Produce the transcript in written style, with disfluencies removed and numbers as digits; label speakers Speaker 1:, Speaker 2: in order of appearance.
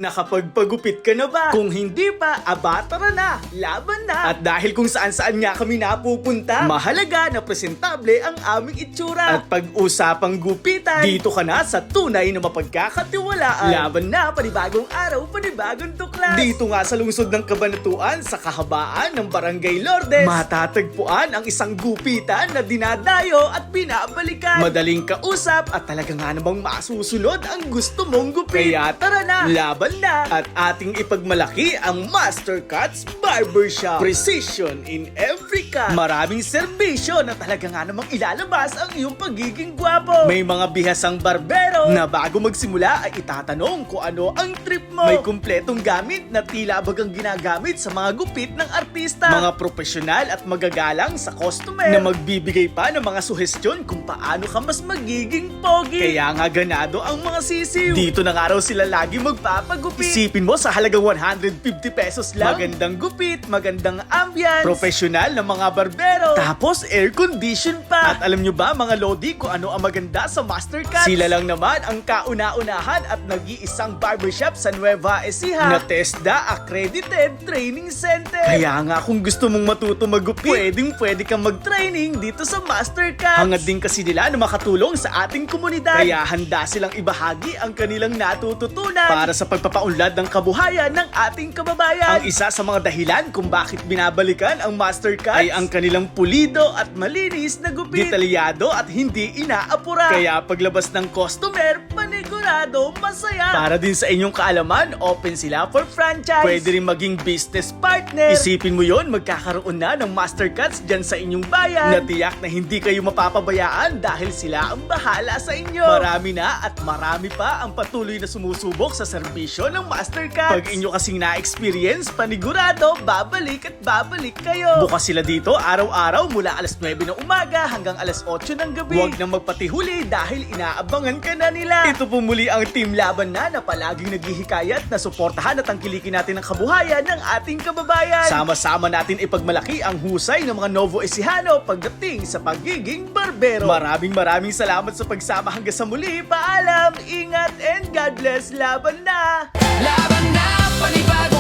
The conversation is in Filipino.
Speaker 1: Nakapagpagupit ka na ba? Kung hindi pa, aba tara na, laban na! At dahil kung saan-saan nga kami napupunta, mahalaga na presentable ang aming itsura. At pag-usapang gupitan, dito ka na sa tunay na mapagkakatiwalaan. Laban na, panibagong araw, panibagong tuklas. Dito nga sa lungsod ng Cabanatuan, sa kahabaan ng Barangay Lourdes, matatagpuan ang isang gupitan na dinadayo at binabalikan. Madaling kausap at talaga nga namang masusunod ang gusto mong gupit. Kaya tara na, laban na at ating ipagmalaki ang Master Cuts Barbershop. Precision in every cut. Maraming serbisyo na talaga nga namang ilalabas ang iyong pagiging gwapo. May mga bihasang barbero na bago magsimula ay itatanong kung ano ang trip mo. May kumpletong gamit na tila bagang ginagamit sa mga gupit ng artista. Mga profesional at magagalang sa customer na magbibigay pa ng mga suhestyon kung paano ka mas magiging pogi. Kaya nga ganado ang mga sisiw. Dito na nga raw sila lagi magpapagupit. Isipin mo sa halagang 150 pesos lang. Magandang gupit, magandang ambience, profesional na mga barbero, tapos air condition pa. At alam nyo ba mga lodi kung ano ang maganda sa Master Cuts? Sila lang naman ang kauna-unahan at nag-iisang barbershop sa Nueva Ecija na TESDA Accredited Training Center. Kaya nga kung gusto mong matuto magupit, pwede kang mag-training dito sa Master Cuts. Hangad din kasi nila na makatulong sa ating komunidad. Kaya handa silang ibahagi ang kanilang natututunan para sa pagpapaunlad ng kabuhayan ng ating kababayan. Ang isa sa mga dahilan kung bakit binabalikan ang Master Cuts ay ang kanilang pulido at malinis na gupit. Detalyado at hindi inaapura. Kaya paglabas ng customer, panigurado masaya. Para din sa inyong kaalaman, open sila for franchise. Pwede rin maging business partner. Isipin mo yon, magkakaroon na ng Master Cuts dyan sa inyong bayan. Natiyak na hindi kayo mapapabayaan dahil sila ang bahala sa inyo. Marami na at marami pa ang patuloy na sumusubok sa serbisyo ng Master Cuts. Pag inyo kasing na-experience, panigurado, babalik at babalik kayo. Bukas sila dito araw-araw mula alas 9 ng umaga hanggang alas 8 ng gabi. Huwag nang magpatihuli dahil inaabangan ka na nila. Ito po muli ang Team Laban na palaging naghihikayat na suportahan at tangkilikin natin ang kabuhayan ng ating kababayan. Sama-sama natin ipagmalaki ang husay ng mga Novo Ecijano pagdating sa pagiging barbero. Maraming salamat sa pagsama hanggang sa muli. Paalam, ingat and God bless. Laban na!
Speaker 2: Laban na, panibagong